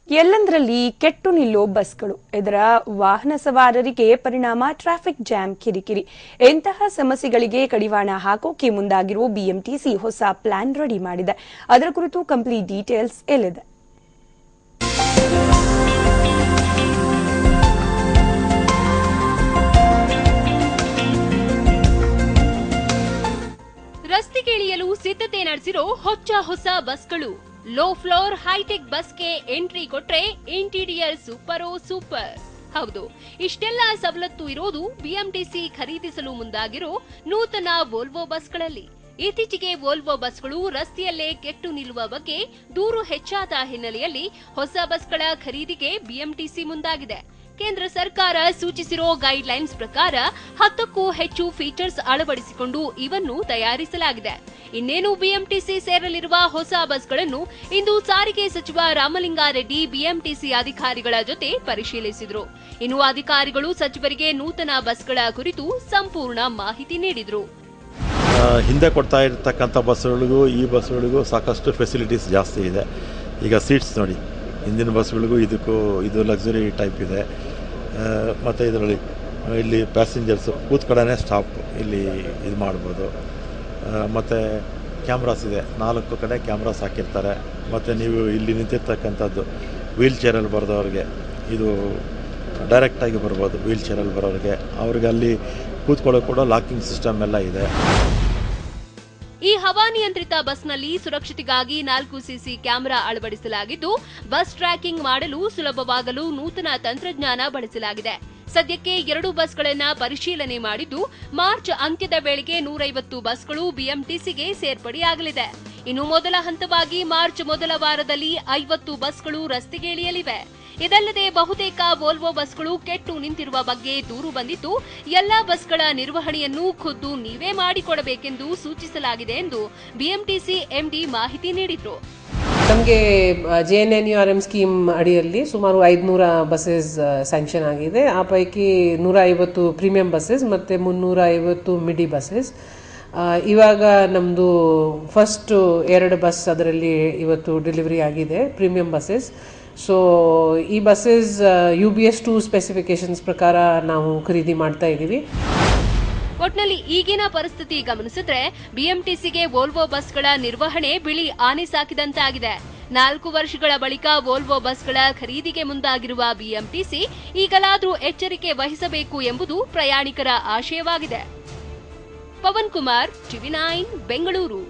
ಎಲ್ಲಂದರಲ್ಲಿ ಕೆಟ್ಟು ನಿಲ್ಲೋ ಬಸ್ಗಳು, ಇದರ ವಾಹನ ಸವಾರರಿಗೆ ಪರಿಣಾಮ ಟ್ರಾಫಿಕ್ ಜಾಮ್ ಕಿರಿಕಿರಿ. ಇಂತಹ ಸಮಸ್ಯೆಗಳಿಗೆ ಕಡಿವಾಣ ಹಾಕೋಕೆ ಮುಂದಾಗಿರುವ ಬಿಎಂಟಿಸಿ ಹೊಸ ಪ್ಲಾನ್ ರೆಡಿ ಮಾಡಿದೆ. ಅದರ ಕುರಿತು ಕಂಪ್ಲೀಟ್ ಡೀಟೇಲ್ಸ್ ಇಲ್ಲಿದೆ. ರಸ್ತೆಗೆ ಇಳಿಯಲು ಸಿದ್ಧತೆ ನಡೆಸಿರೋ ಹೊಸ ಬಸ್ಗಳು. ಲೋ ಫ್ಲೋರ್ ಹೈಟೆಕ್ ಬಸ್ಗೆ ಎಂಟ್ರಿ ಕೊಟ್ರೆ ಇಂಟೀರಿಯರ್ ಸೂಪರ್. ಹೌದು, ಇಷ್ಟೆಲ್ಲ ಸವಲತ್ತು ಇರೋದು ಬಿಎಂಟಿಸಿ ಖರೀದಿಸಲು ಮುಂದಾಗಿರೋ ನೂತನ ವೋಲ್ವೋ ಬಸ್ಗಳಲ್ಲಿ. ಇತ್ತೀಚೆಗೆ ವೋಲ್ವೋ ಬಸ್ಗಳು ರಸ್ತೆಯಲ್ಲೇ ಕೆಟ್ಟು ನಿಲ್ಲುವ ಬಗ್ಗೆ ದೂರು ಹೆಚ್ಚಾದ ಹಿನ್ನೆಲೆಯಲ್ಲಿ ಹೊಸ ಬಸ್ಗಳ ಖರೀದಿಗೆ ಬಿಎಂಟಿಸಿ ಮುಂದಾಗಿದೆ. ಕೇಂದ್ರ ಸರ್ಕಾರ ಸೂಚಿಸಿರೋ ಗೈಡ್ಲೈನ್ಸ್ ಪ್ರಕಾರ 10ಕ್ಕೂ ಹೆಚ್ಚು ಫೀಚರ್ಸ್ ಅಳವಡಿಸಿಕೊಂಡು ಇವನ್ನು ತಯಾರಿಸಲಾಗಿದೆ. ಇನ್ನೇನು ಬಿಎಂಟಿಸಿ ಸೇರಲಿರುವ ಹೊಸ ಬಸ್ಗಳನ್ನು ಇಂದು ಸಾರಿಗೆ ಸಚಿವ ರಾಮಲಿಂಗಾರೆಡ್ಡಿ ಬಿಎಂಟಿಸಿ ಅಧಿಕಾರಿಗಳ ಜೊತೆ ಪರಿಶೀಲಿಸಿದರು. ಇನ್ನು ಅಧಿಕಾರಿಗಳು ಸಚಿವರಿಗೆ ನೂತನ ಬಸ್ಗಳ ಕುರಿತು ಸಂಪೂರ್ಣ ಮಾಹಿತಿ ನೀಡಿದರು. ಹಿಂದೆ ಕೊಡ್ತಾ ಇರತಕ್ಕಂಥ ಬಸ್ಗಳಿಗೂ ಈ ಬಸ್ಗಳಿಗೂ ಸಾಕಷ್ಟು ಫೆಸಿಲಿಟೀಸ್ ಜಾಸ್ತಿ ಇದೆ. ಈಗ ಸೀಟ್ಸ್ ನೋಡಿ, ಹಿಂದಿನ ಬಸ್ಗಳಿಗೂ ಇದು ಲಕ್ಸುರಿ ಟೈಪ್ ಇದೆ. ಮತ್ತು ಇದರಲ್ಲಿ ಇಲ್ಲಿ ಪ್ಯಾಸೆಂಜರ್ಸು ಕೂತ್ಕಡೆನೇ ಸ್ಟಾಪ್ ಇಲ್ಲಿ ಇದು ಮಾಡ್ಬೋದು. ಮತ್ತು ಕ್ಯಾಮ್ರಾಸ್ ಇದೆ, 4 ಕಡೆ ಕ್ಯಾಮ್ರಾಸ್ ಹಾಕಿರ್ತಾರೆ. ಮತ್ತು ನೀವು ಇಲ್ಲಿ ನಿಂತಿರ್ತಕ್ಕಂಥದ್ದು ವೀಲ್ ಚೇರಲ್ಲಿ ಬರೋದವ್ರಿಗೆ ಇದು ಡೈರೆಕ್ಟಾಗಿ ಬರ್ಬೋದು. ವೀಲ್ ಚೇರಲ್ಲಿ ಬರೋರಿಗೆ ಅವ್ರಿಗೆ ಅಲ್ಲಿ ಕೂತ್ಕೊಳ್ಳೋಕೆ ಕೂಡ ಲಾಕಿಂಗ್ ಸಿಸ್ಟಮ್ ಎಲ್ಲ ಇದೆ. ಈ ಹವಾನಿಯಂತ್ರಿತ ಬಸ್ನಲ್ಲಿ ಸುರಕ್ಷತೆಗಾಗಿ 4 ಸಿಸಿ ಕ್ಯಾಮೆರಾ ಅಳವಡಿಸಲಾಗಿದ್ದು, ಬಸ್ ಟ್ರ್ಯಾಕಿಂಗ್ ಮಾಡಲು ಸುಲಭವಾಗಲು ನೂತನ ತಂತ್ರಜ್ಞಾನ ಬಳಸಲಾಗಿದೆ. ಸದ್ಯಕ್ಕೆ 2 ಬಸ್ಗಳನ್ನು ಪರಿಶೀಲನೆ ಮಾಡಿದ್ದು, ಮಾರ್ಚ್ ಅಂತ್ಯದ ವೇಳೆಗೆ 150 ಬಸ್ಗಳು ಬಿಎಂಟಿಸಿಗೆ ಸೇರ್ಪಡೆಯಾಗಲಿದೆ. ಇನ್ನು ಮೊದಲ ಹಂತವಾಗಿ ಮಾರ್ಚ್ ಮೊದಲ ವಾರದಲ್ಲಿ 50 ಬಸ್ಗಳು ರಸ್ತೆಗೆ ಇಳಿಯಲಿವೆ. ಇದಲ್ಲದೆ ಬಹುತೇಕ ವೋಲ್ವೋ ಬಸ್ಗಳು ಕೆಟ್ಟು ನಿಂತಿರುವ ಬಗ್ಗೆ ದೂರು ಬಂದಿದ್ದು, ಎಲ್ಲಾ ಬಸ್ಗಳ ನಿರ್ವಹಣೆಯನ್ನು ಖುದ್ದು ನೀವೇ ಮಾಡಿಕೊಡಬೇಕೆಂದು ಸೂಚಿಸಲಾಗಿದೆ ಎಂದು ಬಿಎಂಟಿಸಿ ಎಂಡಿ ಮಾಹಿತಿ ನೀಡಿದರು. ನಮಗೆ JNNURM ಸ್ಕೀಮ್ ಅಡಿಯಲ್ಲಿ ಸುಮಾರು 500 ಬಸ್ಸಸ್ ಸ್ಯಾಂಕ್ಷನ್ ಆಗಿದೆ. ಆ ಪೈಕಿ 150 ಪ್ರೀಮಿಯಂ ಬಸ್ಸಸ್ ಮತ್ತು 350 ಮಿಡಿ ಬಸ್ಸಸ್. ಇವಾಗ ನಮ್ಮದು ಫಸ್ಟ್ 2 ಬಸ್ ಅದರಲ್ಲಿ ಇವತ್ತು ಡೆಲಿವರಿ ಆಗಿದೆ, ಪ್ರೀಮಿಯಂ ಬಸ್ಸಸ್. ಸೊ ಈ ಬಸ್ಸಸ್ UBS 2 ಸ್ಪೆಸಿಫಿಕೇಶನ್ಸ್ ಪ್ರಕಾರ ನಾವು ಖರೀದಿ ಮಾಡ್ತಾ ಇದ್ದೀವಿ. ಒಟ್ನಲ್ಲಿ ಈಗಿನ ಪರಿಸ್ಥಿತಿ ಗಮನಿಸಿದ್ರೆ ಬಿಎಂಟಿಸಿಗೆ ವೋಲ್ವೋ ಬಸ್ಗಳ ನಿರ್ವಹಣೆ ಬಿಳಿ ಆನೆ ಸಾಕಿದಂತಾಗಿದೆ. 4 ವರ್ಷಗಳ ಬಳಿಕ ವೋಲ್ವೋ ಬಸ್ಗಳ ಖರೀದಿಗೆ ಮುಂದಾಗಿರುವ ಬಿಎಂಟಿಸಿ ಈಗಲಾದರೂ ಎಚ್ಚರಿಕೆ ವಹಿಸಬೇಕು ಎಂಬುದು ಪ್ರಯಾಣಿಕರ ಆಶಯವಾಗಿದೆ. ಪವನ್ ಕುಮಾರ್, TV9 ಬೆಂಗಳೂರು.